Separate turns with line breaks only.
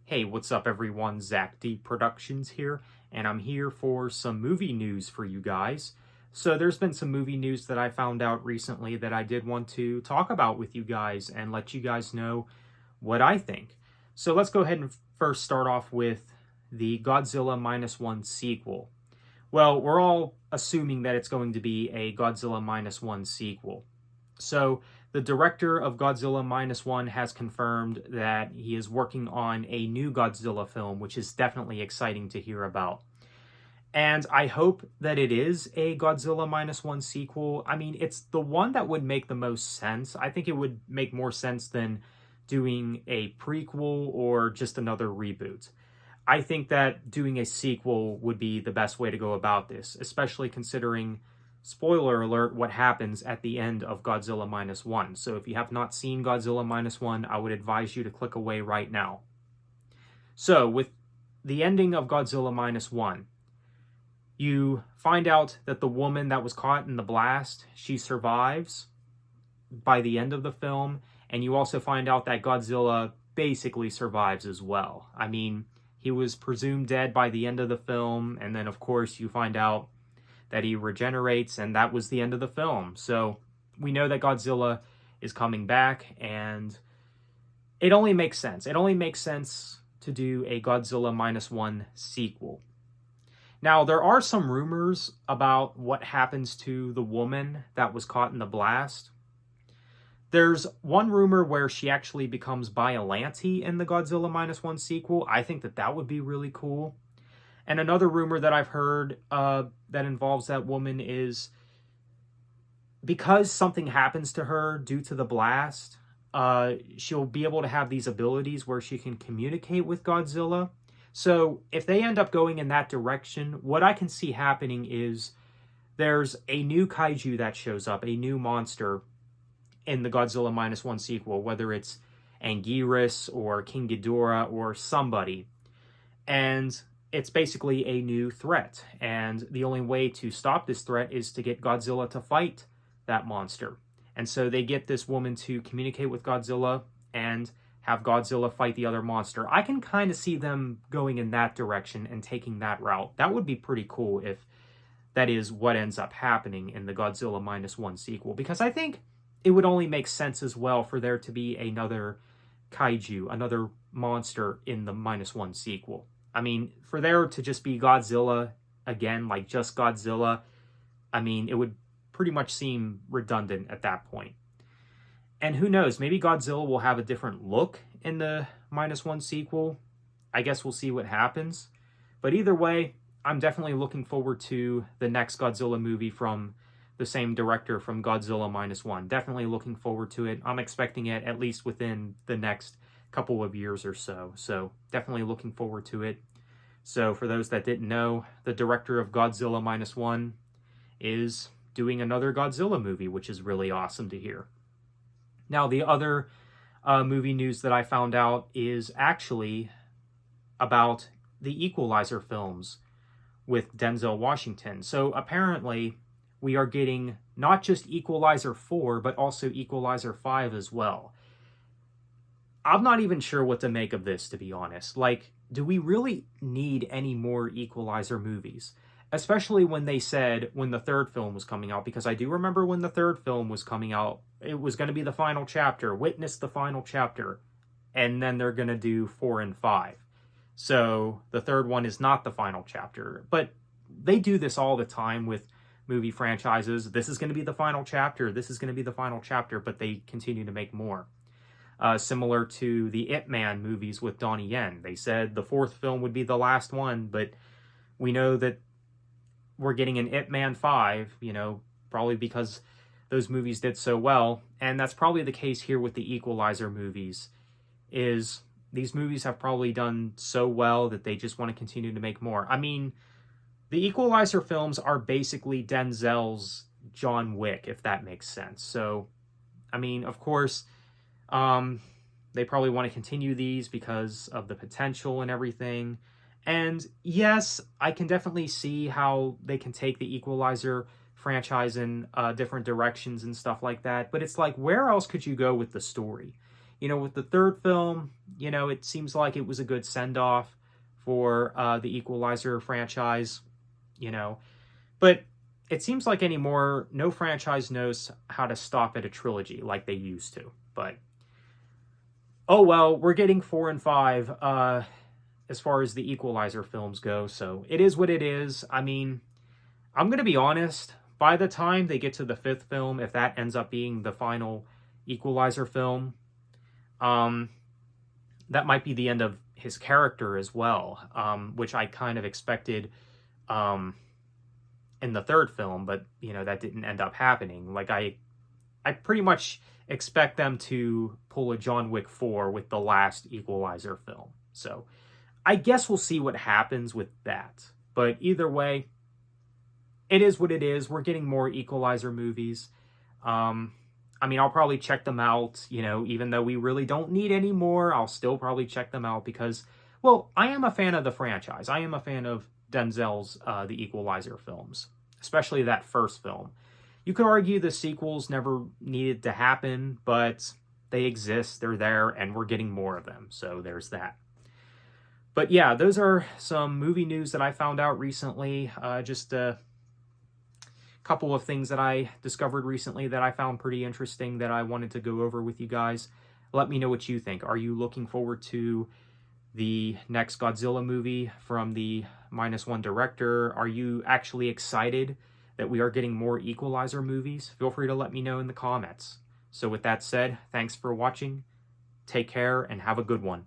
Hey, what's up everyone? Zach D Productions here, and I'm here for some movie news for you guys. So there's been some movie news that I found out recently that I did want to talk about with you guys and let you guys know what I think. So let's go ahead and first start off with the Godzilla Minus One sequel. Well, we're all assuming that it's going to be a Godzilla Minus One sequel. So the director of Godzilla Minus One has confirmed that he is working on a new Godzilla film, which is definitely exciting to hear about. And I hope that it is a Godzilla Minus One sequel. I mean, it's the one that would make the most sense. I think it would make more sense than doing a prequel or just another reboot. I think that doing a sequel would be the best way to go about this, especially considering, spoiler alert, what happens at the end of Godzilla Minus One. So if you have not seen Godzilla Minus One, I would advise you to click away right now. So with the ending of Godzilla Minus One, you find out that the woman that was caught in the blast, she survives by the end of the film, and you also find out that Godzilla basically survives as well. I mean, he was presumed dead by the end of the film, and then of course you find out that he regenerates, and that was the end of the film. So we know that Godzilla is coming back, and it only makes sense. It only makes sense to do a Godzilla Minus One sequel. Now, there are some rumors about what happens to the woman that was caught in the blast. There's one rumor where she actually becomes Biollante in the Godzilla Minus One sequel. I think that that would be really cool. And another rumor that I've heard that involves that woman is because something happens to her due to the blast, she'll be able to have these abilities where she can communicate with Godzilla. So if they end up going in that direction, what I can see happening is there's a new kaiju that shows up, a new monster in the Godzilla Minus One sequel, whether it's Anguirus or King Ghidorah or somebody. And it's basically a new threat. And the only way to stop this threat is to get Godzilla to fight that monster. And so they get this woman to communicate with Godzilla and have Godzilla fight the other monster. I can kind of see them going in that direction and taking that route. That would be pretty cool if that is what ends up happening in the Godzilla Minus One sequel, because I think it would only make sense as well for there to be another kaiju, another monster in the Minus One sequel. I mean, for there to just be Godzilla again, like just Godzilla, I mean, it would pretty much seem redundant at that point. And who knows, maybe Godzilla will have a different look in the Minus One sequel. I guess we'll see what happens. But either way, I'm definitely looking forward to the next Godzilla movie from the same director from Godzilla Minus One. Definitely looking forward to it. I'm expecting it at least within the next couple of years or so. So definitely looking forward to it. So for those that didn't know, the director of Godzilla Minus One is doing another Godzilla movie, which is really awesome to hear. Now, the other movie news that I found out is actually about the Equalizer films with Denzel Washington. So apparently we are getting not just Equalizer 4, but also Equalizer 5 as well. I'm not even sure what to make of this, to be honest. Like, do we really need any more Equalizer movies? Especially when they said when the third film was coming out, because I do remember when the third film was coming out, it was going to be the final chapter, witness the final chapter, and then they're going to do 4 and 5. So the third one is not the final chapter, but they do this all the time with movie franchises. This is going to be the final chapter, this is going to be the final chapter, but they continue to make more. Similar to the Ip Man movies with Donnie Yen. They said the fourth film would be the last one, but we know that we're getting an Ip Man 5, probably because those movies did so well. And that's probably the case here with the Equalizer movies, is these movies have probably done so well that they just want to continue to make more. I mean, the Equalizer films are basically Denzel's John Wick, if that makes sense. So, I mean, of course, they probably want to continue these because of the potential and everything. And yes, I can definitely see how they can take the Equalizer franchise in different directions and stuff like that. But it's like, where else could you go with the story? with the third film, it seems like it was a good send-off for the Equalizer franchise, you know. But it seems like anymore, no franchise knows how to stop at a trilogy like they used to. But, oh well, we're getting 4 and 5 as far as the Equalizer films go, so it is what it is. I mean, I'm going to be honest, by the time they get to the 5th film, if that ends up being the final Equalizer film, that might be the end of his character as well, which I kind of expected in the 3rd film, but, that didn't end up happening. Like, I pretty much expect them to pull a John Wick 4 with the last Equalizer film. So, I guess we'll see what happens with that. But either way, it is what it is. We're getting more Equalizer movies. I mean, I'll probably check them out, even though we really don't need any more, I'll still probably check them out because, well, I am a fan of the franchise. I am a fan of Denzel's The Equalizer films, especially that first film. You could argue the sequels never needed to happen, but they exist, they're there, and we're getting more of them, so there's that. But yeah, those are some movie news that I found out recently, just a couple of things that I discovered recently that I found pretty interesting that I wanted to go over with you guys. Let me know what you think. Are you looking forward to the next Godzilla movie from the -1 director? Are you actually excited that we are getting more Equalizer movies? Feel free to let me know in the comments. So with that said, thanks for watching. Take care and have a good one.